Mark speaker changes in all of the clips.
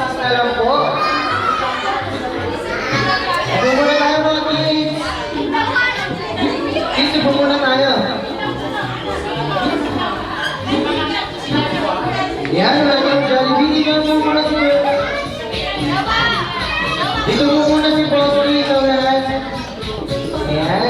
Speaker 1: passes na lang po. Ito muna tayo mga kids. Kids, ito muna tayo. Yan, welcome Jollibee. Dito mo muna si... Dito mo muna si Bossy. Ayan.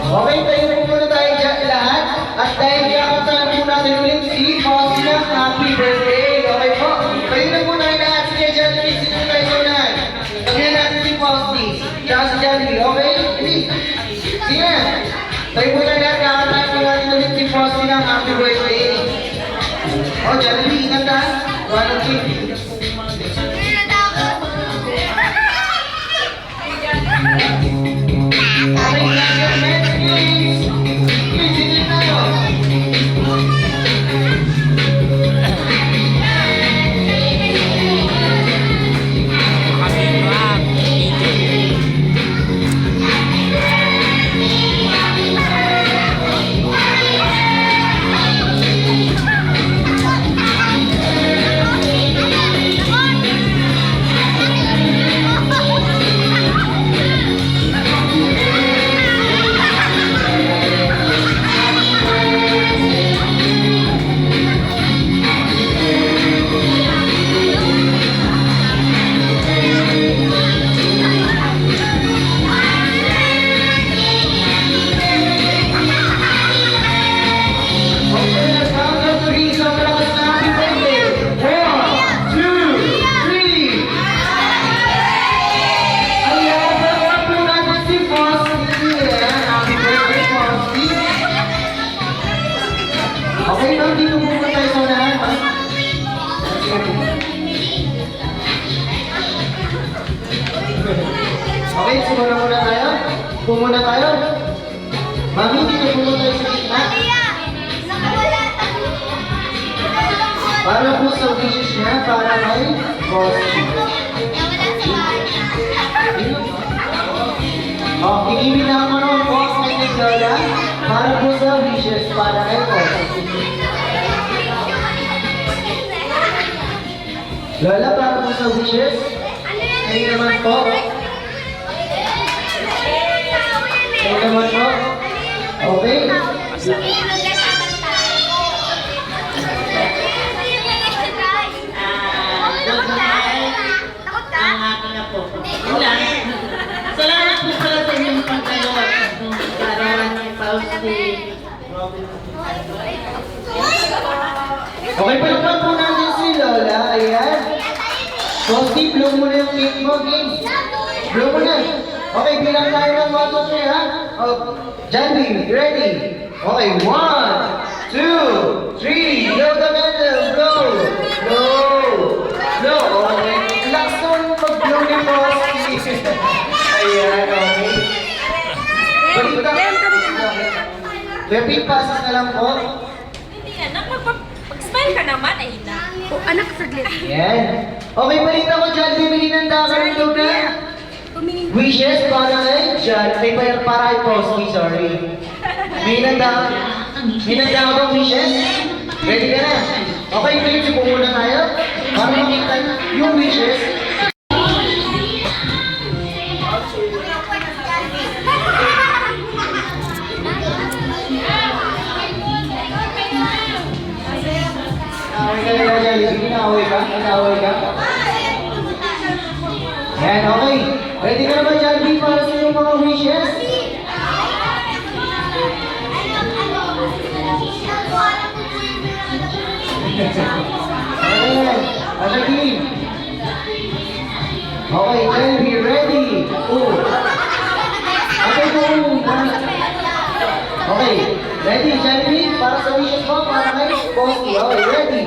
Speaker 1: Okay, tayo po muna tayo dyan lahat. At dahil kakatahan po natin ulit si Bossy ng happy birthday. Okay po? Kayo na muna kayo lahat. Sige, Jollibee. Sino tayo sa unahan? Sabihan natin si Bossy. Tsaka si Jollibee. Okay? Sige na. Tayo po na lahat. Kakatahan po natin ulit si Bossy ng happy birthday. Oh, Jollibee, ingat ha. One, two, three. Okay, ma'am, dito muna tayo sa unahan. Okay, simula muna tayo. Pumuna tayo. Mami, dito muna tayo sa gitna. Para po sa wishes niya, para kay Bossy. Oh, kikibig na ako ng boss kay Lola. Para po sa wishes, para kay Bossy. Lola, para po sa wishes. Kayo naman po. Kayo naman po. Okay.
Speaker 2: Salamat po pala sa inyong pagkalot. Para ng Fausti.
Speaker 1: Okay, palakpan po natin si Lola. Ayan. Bossy, blow mo na yung cake mo, game. Blow mo na. Okay, bilang tayo ng 1, 2, 3, ha? Jollibee, ready? Okay, 1, 2, 3. Blow the candle. Blow. Blow. Blow. Okay. Relax naman mag-blow ni Bossy. Ayan, okay. Balik na. Peping passes na lang po.
Speaker 3: Hindi anak, pag-smile ka naman, ay na.
Speaker 4: Oh, anak, saglit.
Speaker 1: Yan. Okay, balita ko dyan, bibili ng dakar ito na. Wishes para kay Jollibee. Para kay Bossy, sorry. May nanda bang wishes? Ready ka na? Okay, please, upo muna tayo. Para makita yung wishes. Inaway ka? Yan, okay. Ready ka na ba, Jollibee, para sa iyong mga wishes? Ayan, other team. Okay, Jollibee, ready? Oh. Okay, go. Okay, ready, Jollibee, para sa wishes mo, para kay Bossy. Okay, ready?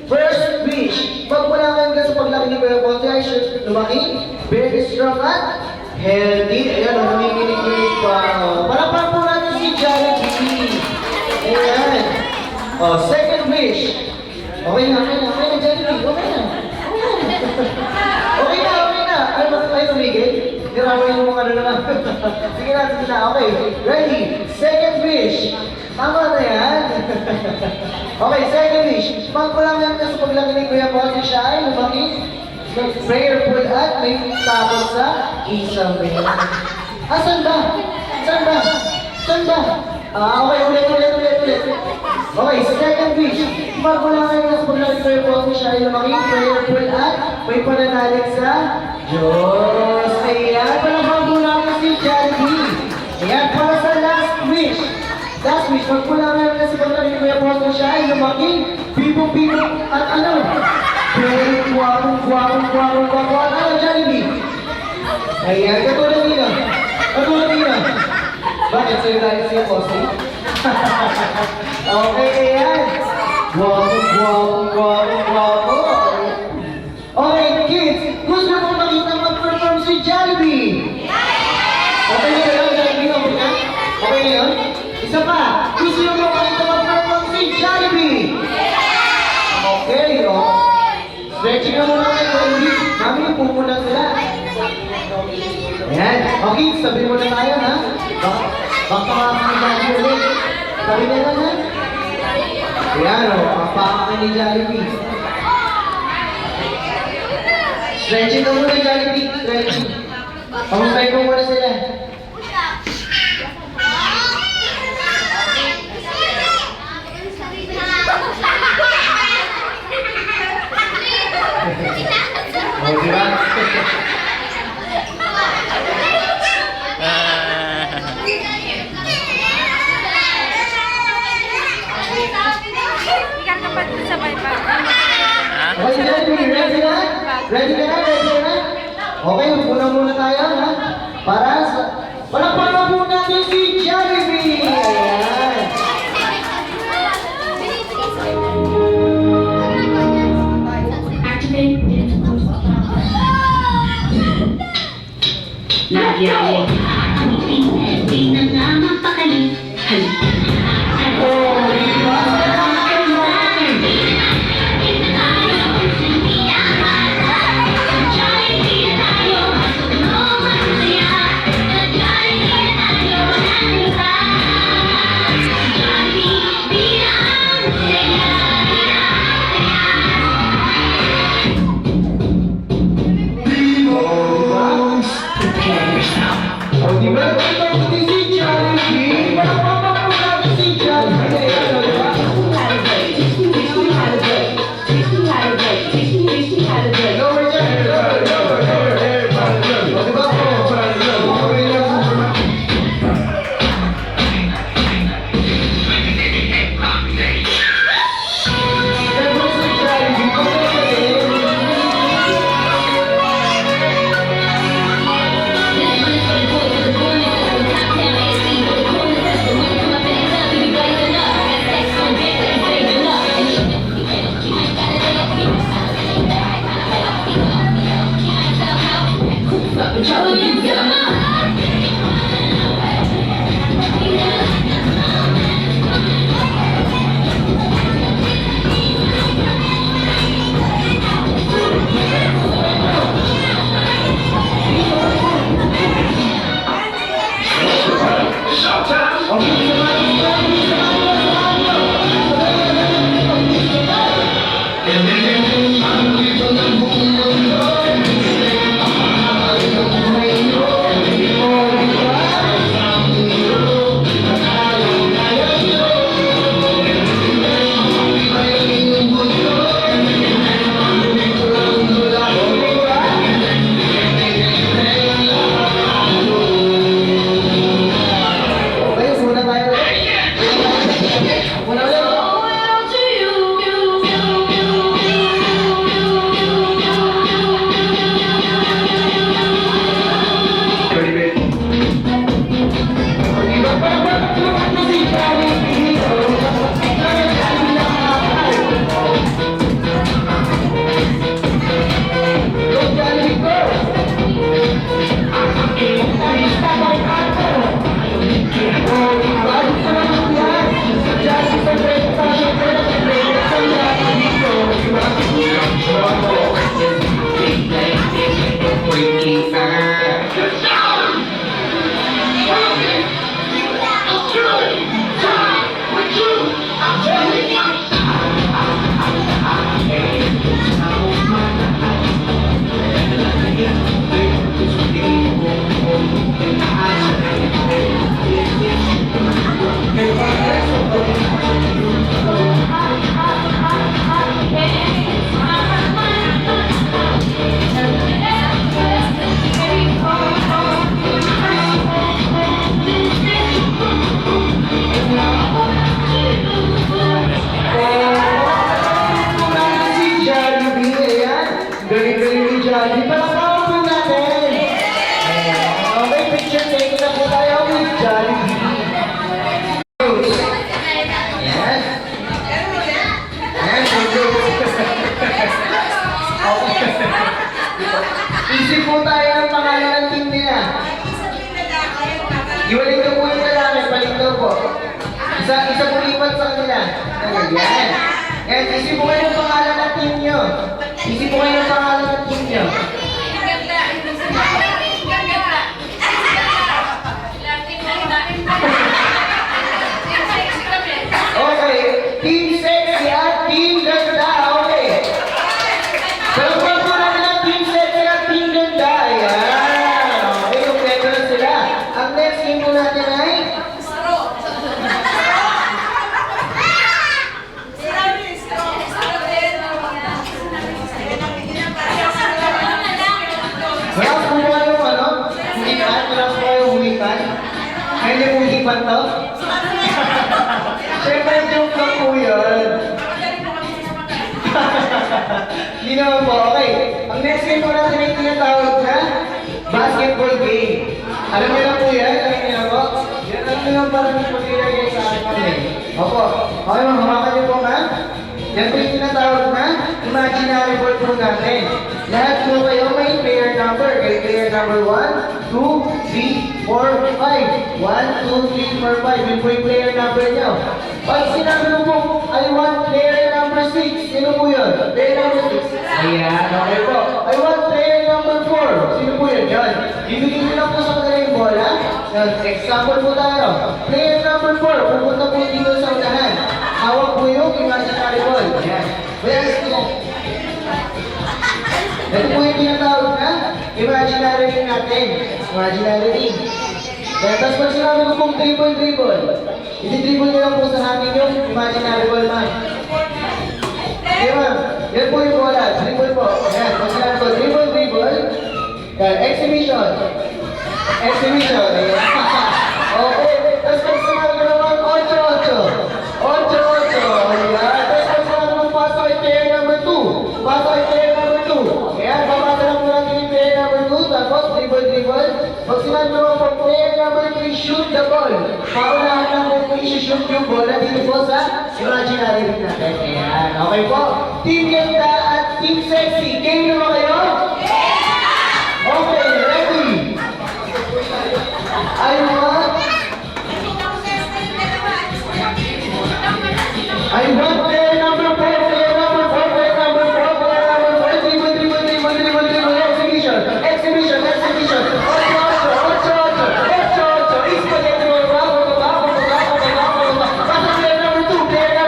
Speaker 1: First wish, magmula ngayon ka sa paglaki ni Kuya Bossy ay lumaki, very strong at healthy. Ayan, nanginginig-ginig pa. Palakpan po natin si Jollibee. Ayan. Second wish. Okay na, Jollibee. Okay na. Okay na. Ay, bakit tayo tumigil? Girawin mo ano naman. Sige natin na. Okay, ready? Second wish. Tama na yan. Okay, second wish. Magpalang yan sa paglaki ni Kuya Bossy siya ay lumaki. prayerful at may tapos sa Isabel. Saan ba? Saan ba? Saan ba? Okay, ulit. Okay, second wish. Bago lang kayo nasa paglalagay po ni siya ay maging prayerful at may pananalig sa Diyos. Ayan, palabang muna natin si Jollibee. Ayan, para sa last wish. Last wish, magmula ngayon na sa paglalagay po ni siya ay lumaking bibong-bibong at ano? Very guwapong. Ano, Jollibee? Ayan, katulad nila. Bakit sa'yo tayo siya, Posty? Okay, ayan. Guwapo. Okay, kids. Gusto mo makita mag-perform si Jollibee? Okay na yun, Jollibee? Okay na yun? Isa pa. Gusto mo makita mag-perform si Jollibee? Okay, stretching na muna kayo, Jollibee. Mami, pumuna sila. Ayan. Okay, sabi mo na tayo, ha? Baka makakalimutan ulit. Sabi na lang, ha? Ayan, papakakan ni Jollibee. Stretching na muna, Jollibee. Stretching. Pamusay ko muna sila. O, diba?
Speaker 3: Ikan dapat sabay pa.
Speaker 1: Okay, Jollibee, ready na? Ready na? Okay, muna tayo, ha? Para sa... Palakpakan muna natin si Jollibee! Ayan!
Speaker 4: Nagyari. Di na nga mapakali.
Speaker 1: O, di ba? Ito si Jollibee! Palakpakan muna natin si Jollibee! Ano, di ba? Lower dyan! O, di ba? Okay lang. Siyempre si Jollibee, Jollibee. Palakpakan po natin. Okay, picture taking na po tayo with Jollibee. Yes. Yes, good. Okay. Isip po tayo ng pangalan ng team nila. Iwalay ko po yung lalaki, balik daw po. Isa po lipat sa kanila. Ayan. And isip po kayo ng pangalan ng team nyo. Isip po kayo ng pangalan ng team nyo. Okay. Team sexy at team ganda. Okay. Palagpan po natin ang team sexy at team ganda. Ayan. Okay, kompleto na sila. Ang next team po natin ay... Wala po ba yung ano? Hulipan? Wala po ba yung hulipan? Ay, hindi po hulipan to? Siyempre, joke lang po yun. Hindi naman po. Okay. Ang next game po natin ay tinatawag na basketball game. Alam niyo na po yan? Alam niyo na po? Yan ang lang parang pag-ilagay sa akin kami. Opo. Okay, hawakan niyo po ma'am. Yan po yung tinatawag na imaginary ball po natin. Lahat po kayo may player number. Okay, player number 1, 2, 3, 4, 5. 1, 2, 3, 4, 5. Yun po yung player number nyo. Pag sinabi mo po, I want player number 6. Sino po yun? Player number 6. Ayan, okay po. I want player number 4. Sino po yun? Yan. Bibigyan nyo lang po sa kanila yung bola. Yan. Example po tayo. Player number 4. Pupunta po dito sa unahan. Hawak po yung imaginary ball. Yan. Well, ito po yung tinatawag na imaginary ring natin. Imaginary ring. Kaya tapos pag sinabi ko pong dribble, iti-dribble nyo lang po sa hangin yung imaginary ball man. Okay ma'am, yan po yung bola. Dribble po. Yan, pag sinabi ko dribble. Yan, exhibition. Exhibition. Ayan. Okay, tapos pag sinabi ko naman 8-8. 8-8. Ayan, tapos pag sinabi ko pasok ay player number 2. Pasok ay player number 2. Ayan, papasa lang po natin yung player number 2. Tapos dribble. Pag sinabi mo po player number 3, shoot the ball. Paunahan lang po i-shoot yung bola dito po sa imaginary ring natin. Ayan, okay po. Team Ganda at Team Sexy. Game na ba kayo? Okay, ready? I want player number 4, player number 4, player number 4, player number 4, dribble, exhibition. 8-8. Spaghetti ball, baba. Pasok player number 2, player number 2, exhibition. 8-8. Pasok player number 1,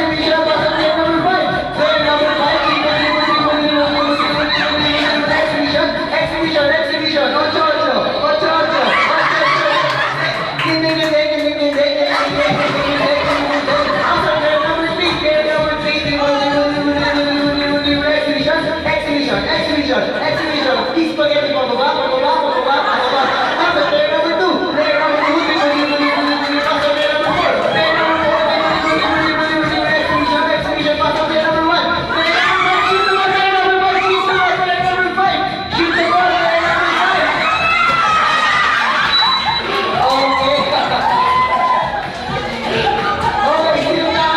Speaker 1: exhibition. Pasok player number 5, player number 5, exhibition. 8-8. Exhibition. Spaghetti pababa. Pasok player number 2, player number 2, pasok player number 4, player number 4, exhibition. Pasok player number 1, player number 5, shoot the ball, player number 5, shoot the ball, player number 5. Okay. Okay, sino na?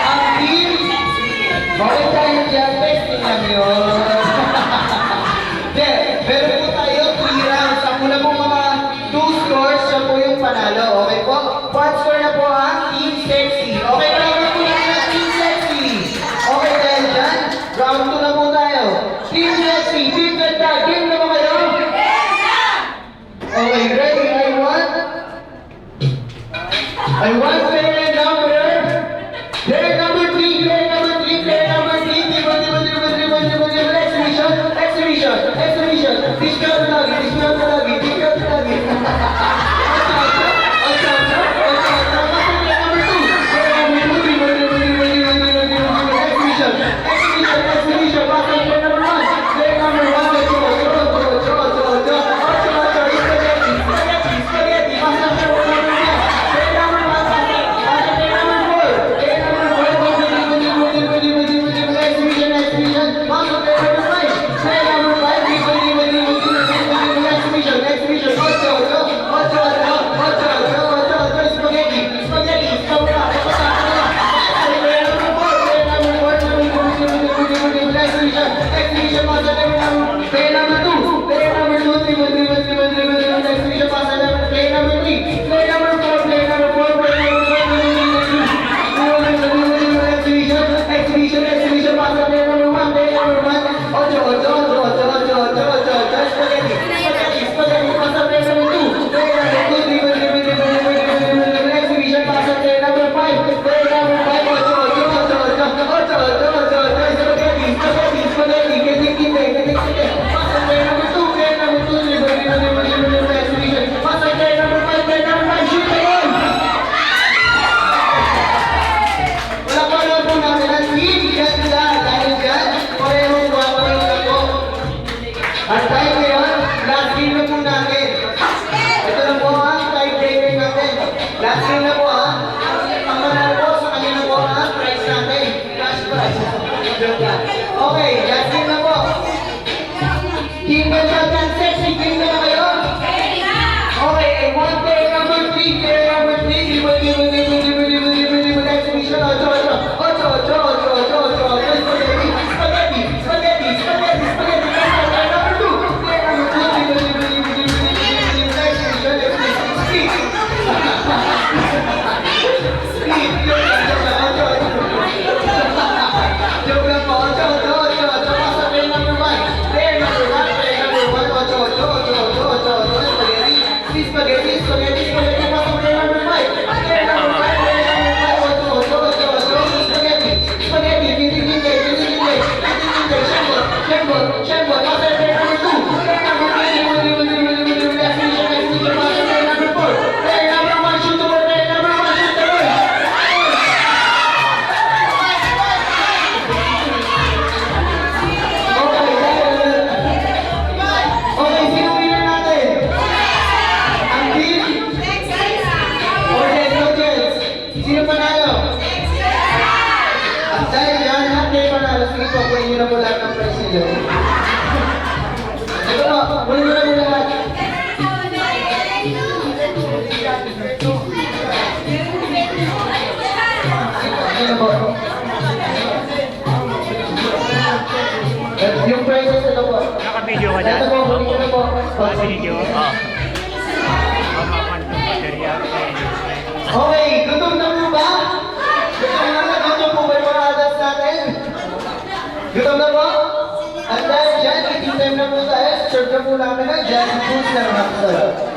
Speaker 1: Ang team. Bakit tayo dyan? Testing lang yun. Meron po tayo 3 rounds. Ang muna po mga 2 scores, siya po yung panalo. Okay po? 1 score na po ang Team Sexy. Okay, round po natin ang Team Sexy. Okay, dahil dyan, round 2 na po tayo. Team Sexy, Team Ganda, game na ba kayo? Okay, ready? I want player number 3, exhibition. Discount lagi. Exhibition. Pasok player number 1. Player number 1, At time ngayon, last game na po natin. Ito na po ang tiebreaker natin. Last game na po ha. Ang manalo po sa kanya na po ang prize natin. Cash prize. Okay, last game na po. Team Champion Sexy, game na ba kayo? Okay, and one player number 3, player number 3, exhibition, Sino panalo? At dahil yan, lahat kayo panalo. Sige po, kunin nyo na po lahat ng prize nyo. Ito po, kunin nyo na po lahat. Ito po. Yung prizes, ito po.
Speaker 5: Naka-video ka dyan?
Speaker 1: Ito po, kunin nyo na po.
Speaker 5: Naka-video? Oo.
Speaker 1: Okay, gutom na po ba? Gutom po ba yung mga adults natin? Gutom na po? At dahil dyan, eating time na po tayo. Serve na po namin ng Jazzy Foods ng Rockstar.